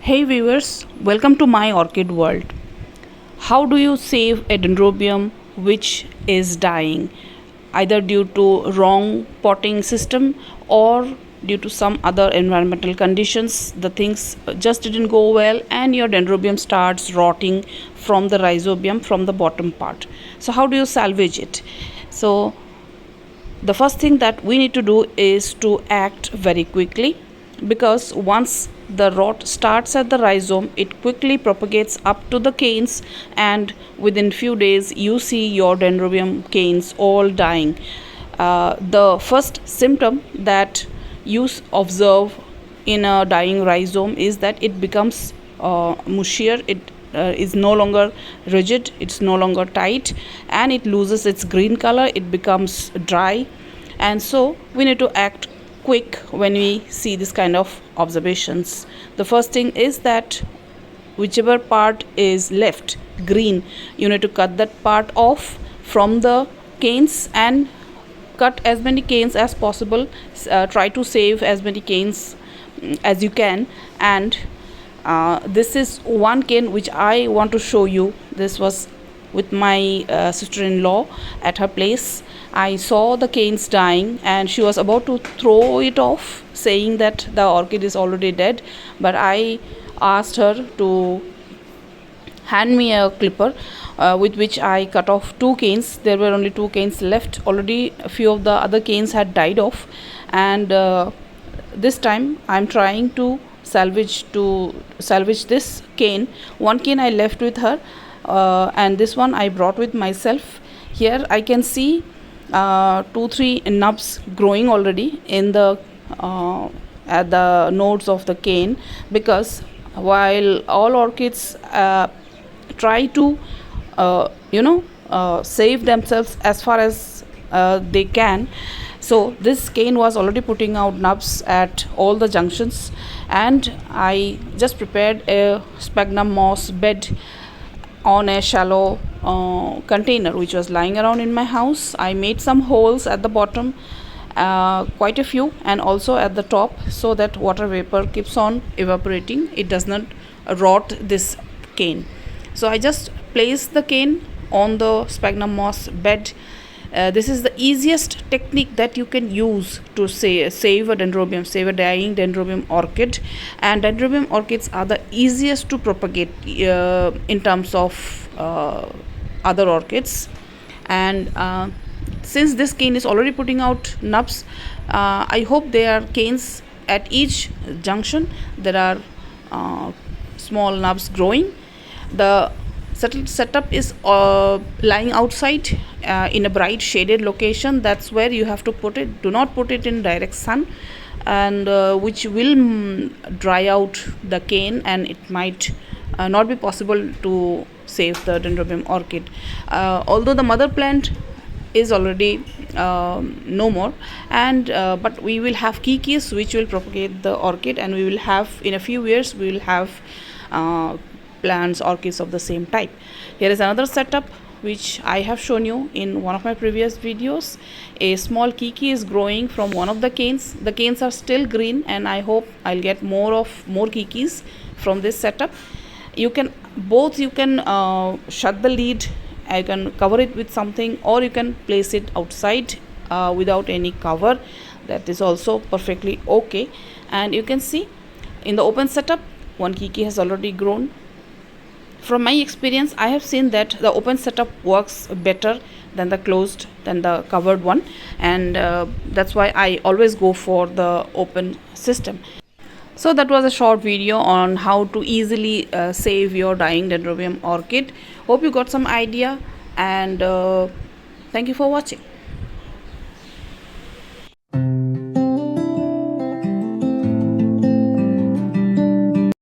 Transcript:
Hey viewers, welcome to my orchid world. How do you save a dendrobium which is dying, either due to wrong potting system or due to some other environmental conditions? The things just didn't go well and your dendrobium starts rotting from the rhizobium from the bottom part. So how do you salvage it? So the first thing that we need to do is to act very quickly, because once the rot starts at the rhizome, it quickly propagates up to the canes, and within few days you see your dendrobium canes all dying. The first symptom that you observe in a dying rhizome is that it becomes mushier. It is no longer rigid, it's no longer tight, and it loses its green color, it becomes dry. And so we need to act quick when we see this kind of observations. The first thing is that whichever part is left green, you need to cut that part off from the canes and cut as many canes as possible. Try to save as many canes as you can. And this is one cane which I want to show you. This was with my sister-in-law at her place. I saw the canes dying and she was about to throw it off, saying that the orchid is already dead. But I asked her to hand me a clipper with which I cut off two canes. There were only two canes left. Already a few of the other canes had died off, and this time I'm trying to salvage this cane. One cane I left with her, and this one I brought with myself. Here I can see 2-3 nubs growing already in the at the nodes of the cane, because while all orchids try to save themselves as far as they can, so this cane was already putting out nubs at all the junctions, and I just prepared a sphagnum moss bed on a shallow container which was lying around in my house. I made some holes at the bottom, quite a few, and also at the top, so that water vapor keeps on evaporating, it does not rot this cane. So I just placed the cane on the sphagnum moss bed. This is the easiest technique that you can use to save a dendrobium, save a dying dendrobium orchid. And dendrobium orchids are the easiest to propagate in terms of other orchids. And since this cane is already putting out nubs, I hope there are canes at each junction. There are small nubs growing. The setup is lying outside in a bright shaded location. That's where you have to put it. Do not put it in direct sun, and which will dry out the cane, and it might not be possible to save the dendrobium orchid. Although the mother plant is already no more, and but we will have kikis which will propagate the orchid, and we will have, in a few years we will have plants, orchids of the same type. Here is another setup which I have shown you in one of my previous videos. A small kiki is growing from one of the canes. The canes are still green, and I hope I'll get more kikis from this setup. You can shut the lid, you can cover it with something, or you can place it outside without any cover. That is also perfectly okay. And you can see in the open setup, one kiki has already grown. From my experience, I have seen that the open setup works better than the covered one, and that's why I always go for the open system. So that was a short video on how to easily save your dying dendrobium orchid. Hope you got some idea, and thank you for watching.